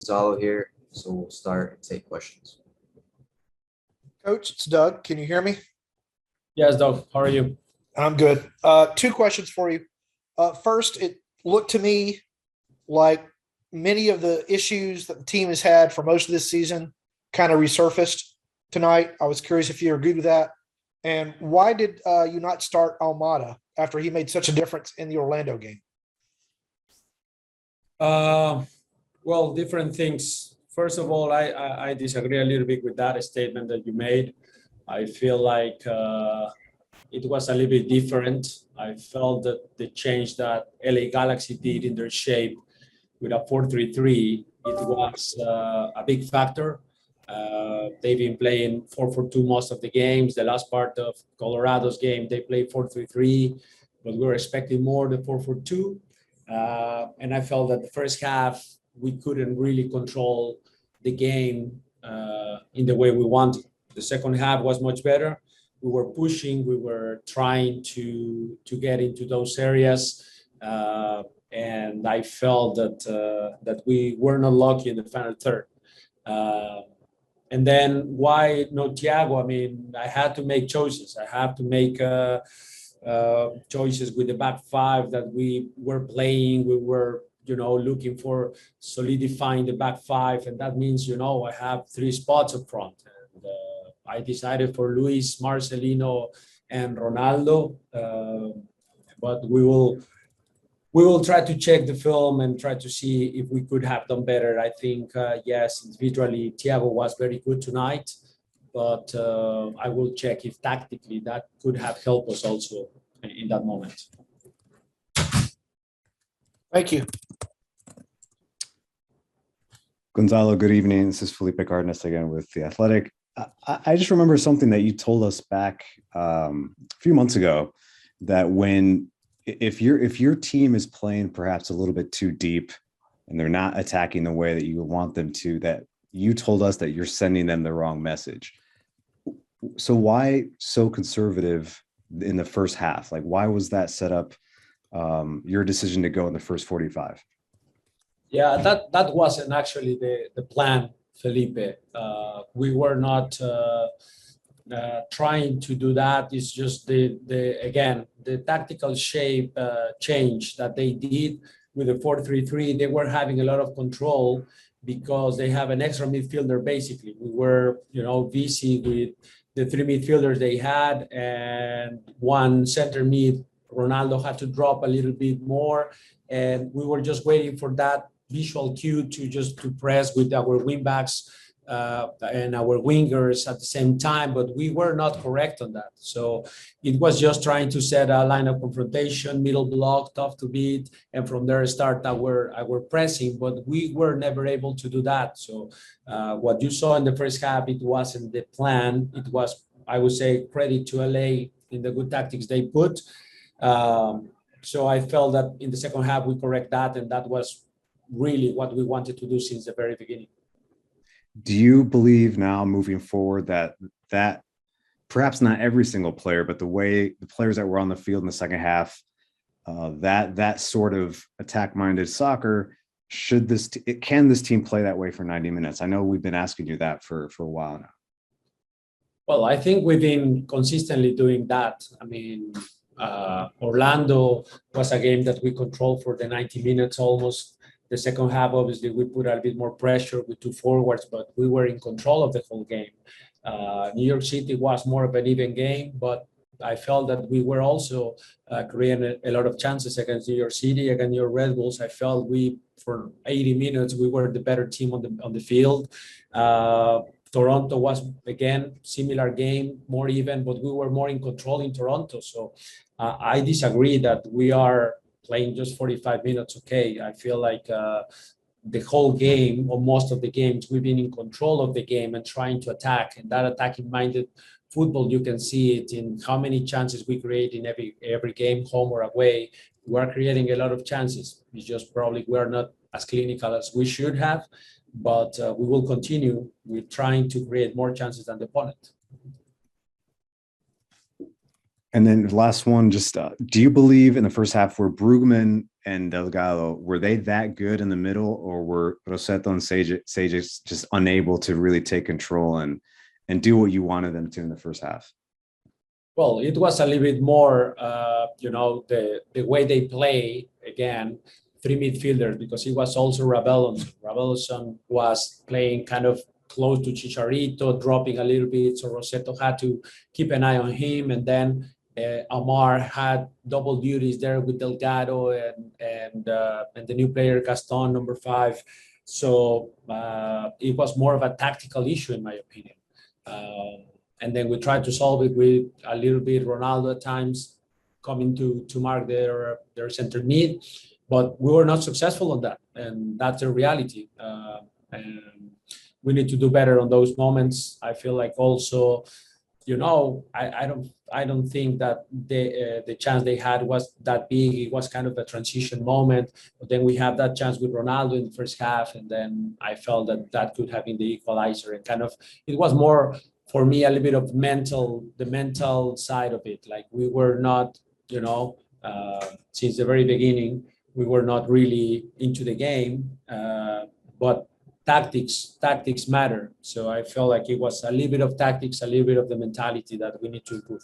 Gonzalo here, so we'll start and take questions. Coach, it's Doug. Can you hear me? Yes, Doug. How are you? I'm good. Two questions for you. First, it looked to me like many of the issues that the team has had for most of this season kind of resurfaced tonight. I was curious if you agreed with that. And why did you not start Almada after he made such a difference in the Orlando game? Well, different things. First of all, I disagree a little bit with that statement that you made. I feel like it was a little bit different. I felt that the change that LA Galaxy did in their shape with a 4-3-3, it was a big factor. They've been playing 4-4-2 most of the games. The last part of Colorado's game, they played 4-3-3, but we were expecting more the 4-4-2. And I felt that the first half, we couldn't really control the game in the way we wanted. The second half was much better. We were pushing, we were trying to get into those areas. And I felt that we were not lucky in the final third. And then why no Thiago? I mean, I had to make choices. I have to make choices with the back five that we were playing. We were, looking for solidifying the back five. And that means, I have three spots up front. And I decided for Luis, Marcelino, and Ronaldo. But we will try to check the film and try to see if we could have done better. I think, yes, individually, Thiago was very good tonight, but I will check if tactically that could have helped us also in that moment. Thank you. Gonzalo, good evening. This is Felipe Cardenas again with The Athletic. I just remember something that you told us back a few months ago, that if your team is playing perhaps a little bit too deep and they're not attacking the way that you want them to, that you told us that you're sending them the wrong message. So why so conservative in the first half? Like, why was that set up, your decision to go in the first 45? Yeah, that wasn't actually the plan, Felipe. We were not trying to do that. It's just the tactical shape change that they did with the 4-3-3. They were having a lot of control because they have an extra midfielder. Basically, we were busy with the three midfielders they had, and one center mid. Ronaldo had to drop a little bit more, and we were just waiting for that visual cue to press with our wingbacks and our wingers at the same time, but we were not correct on that. So it was just trying to set a line of confrontation, middle block, tough to beat, and from there start our pressing, but we were never able to do that. So what you saw in the first half, it wasn't the plan. It was, I would say, credit to LA in the good tactics they put. So I felt that in the second half, we correct that, and that was really what we wanted to do since the very beginning. Do you believe now moving forward that perhaps not every single player, but the way the players that were on the field in the second half, that sort of attack-minded soccer, can this team play that way for 90 minutes? I know we've been asking you that for a while now. Well, I think we've been consistently doing that. I mean, Orlando was a game that we controlled for the 90 minutes almost. The second half, obviously, we put a bit more pressure with two forwards, but we were in control of the whole game. New York City was more of an even game, but I felt that we were also creating a lot of chances against New York City, against New York Red Bulls. I felt for 80 minutes, we were the better team on the field. Toronto was, again, similar game, more even, but we were more in control in Toronto. So I disagree that we are playing just 45 minutes. Okay, I feel like the whole game, or most of the games, we've been in control of the game and trying to attack. And that attacking-minded football, you can see it in how many chances we create in every game, home or away. We are creating a lot of chances. It's just probably we are not as clinical as we should have, but we will continue with trying to create more chances than the opponent. And then the last one, just do you believe in the first half where Brugman and Delgado, were they that good in the middle, or were Rossetto and Sage just unable to really take control and do what you wanted them to in the first half? Well, it was a little bit more, the way they play, again, three midfielders, because it was also Rabelson. Rabelson was playing kind of close to Chicharito, dropping a little bit, so Rossetto had to keep an eye on him, and then Amar had double duties there with Delgado and the new player Gaston, number 5. So it was more of a tactical issue, in my opinion. And then we tried to solve it with a little bit Ronaldo at times coming to mark their center mid, but we were not successful on that, and that's the reality. And we need to do better on those moments. I feel like also, I don't think that the chance they had was that big. It was kind of a transition moment, but then we have that chance with Ronaldo in the first half, and then I felt that could have been the equalizer. And kind of, it was more for me a little bit of the mental side of it. Like we were not, since the very beginning, we were not really into the game, but tactics matter. So I felt like it was a little bit of tactics, a little bit of the mentality that we need to improve.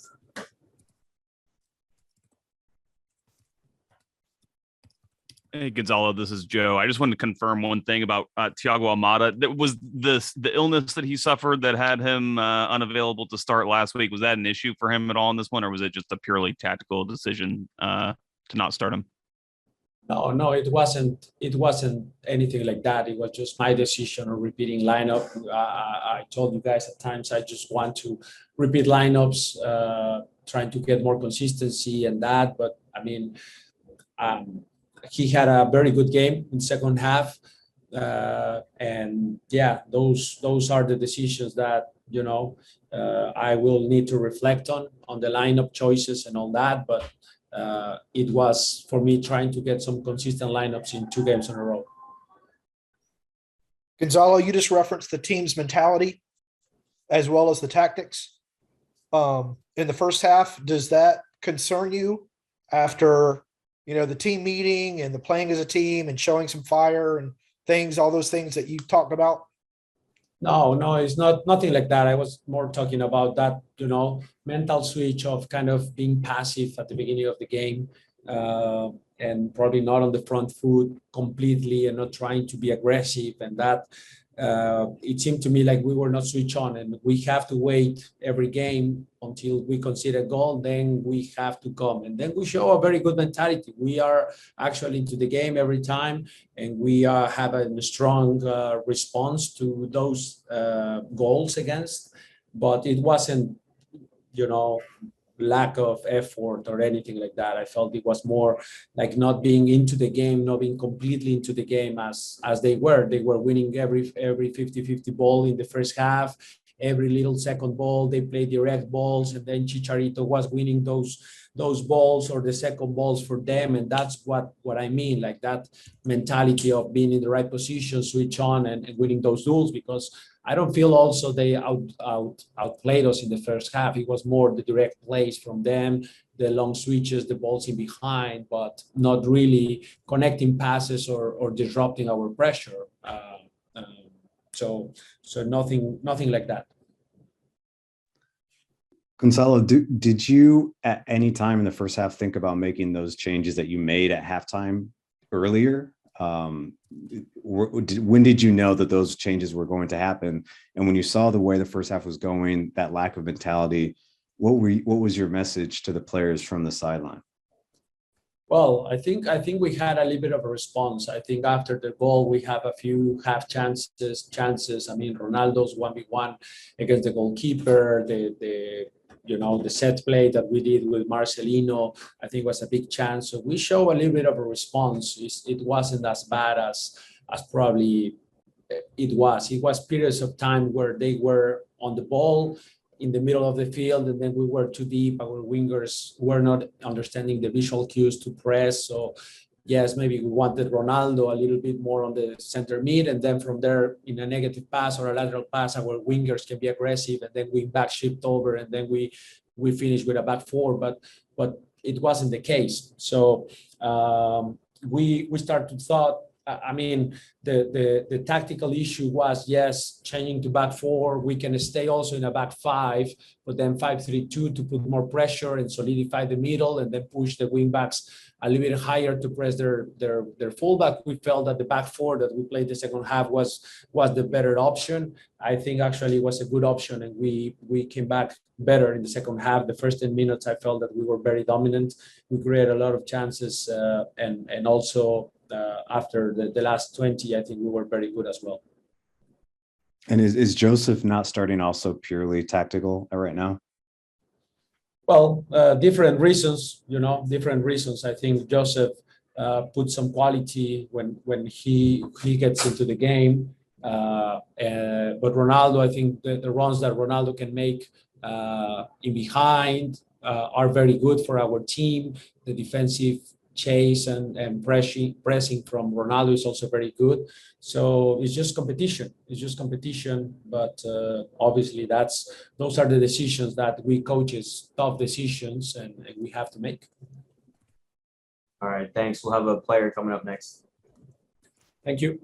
Hey, Gonzalo, this is Joe. I just wanted to confirm one thing about Thiago Almada. Was the illness that he suffered that had him unavailable to start last week, was that an issue for him at all in this one, or was it just a purely tactical decision to not start him? No, it wasn't anything like that. It was just my decision of repeating lineup. I told you guys at times I just want to repeat lineups, trying to get more consistency and that. But I mean, he had a very good game in second half, and yeah, those are the decisions that I will need to reflect on the lineup choices and all that. But it was for me trying to get some consistent lineups in 2 games in a row. Gonzalo, you just referenced the team's mentality as well as the tactics. In the first half, does that concern you after, the team meeting and the playing as a team and showing some fire and things, all those things that you talked about? No, it's nothing like that. I was more talking about that, mental switch of kind of being passive at the beginning of the game, and probably not on the front foot completely and not trying to be aggressive. And that it seemed to me like we were not switched on, and we have to wait every game until we concede a goal. Then we have to come, and then we show a very good mentality. We are actually into the game every time, and we have a strong response to those goals against. But it wasn't, lack of effort or anything like that. I felt it was more like not being into the game, not being completely into the game as they were. They were winning every 50-50 ball in the first half. Every little second ball, they played direct balls, and then Chicharito was winning those balls or the second balls for them. And that's what I mean, like that mentality of being in the right position, switch on and winning those duels, because I don't feel also they outplayed us in the first half. It was more the direct plays from them, the long switches, the balls in behind, but not really connecting passes or disrupting our pressure. So nothing like that. Gonzalo, did you at any time in the first half think about making those changes that you made at halftime earlier? When did you know that those changes were going to happen? And when you saw the way the first half was going, that lack of mentality, what was your message to the players from the sideline? Well, I think we had a little bit of a response. I think after the goal, we have a few half chances. I mean, Ronaldo's 1v1 against the goalkeeper, the set play that we did with Marcelino, I think was a big chance. So we show a little bit of a response. It wasn't as bad as probably it was. It was periods of time where they were on the ball in the middle of the field, and then we were too deep. Our wingers were not understanding the visual cues to press. So yes, maybe we wanted Ronaldo a little bit more on the center mid, and then from there, in a negative pass or a lateral pass, our wingers can be aggressive, and then we back shift over, and then we finish with a back four. But it wasn't the case. So we started to thought. I mean, the tactical issue was, yes, changing to back four. We can stay also in a back five, but then 5-3-2 to put more pressure and solidify the middle, and then push the wing backs a little bit higher to press their fullback. We felt that the back four that we played the second half was the better option. I think actually it was a good option, and we came back better in the second half. The first 10 minutes, I felt that we were very dominant. We created a lot of chances, and also. After the last 20, I think we were very good as well. And is Joseph not starting also purely tactical right now? Well, different reasons, different reasons. I think Joseph put some quality when he gets into the game. But Ronaldo, I think the runs that Ronaldo can make in behind are very good for our team. The defensive chase and pressing from Ronaldo is also very good. So it's just competition. But obviously those are the decisions that we coaches, tough decisions, and we have to make. All right, thanks. We'll have a player coming up next. Thank you.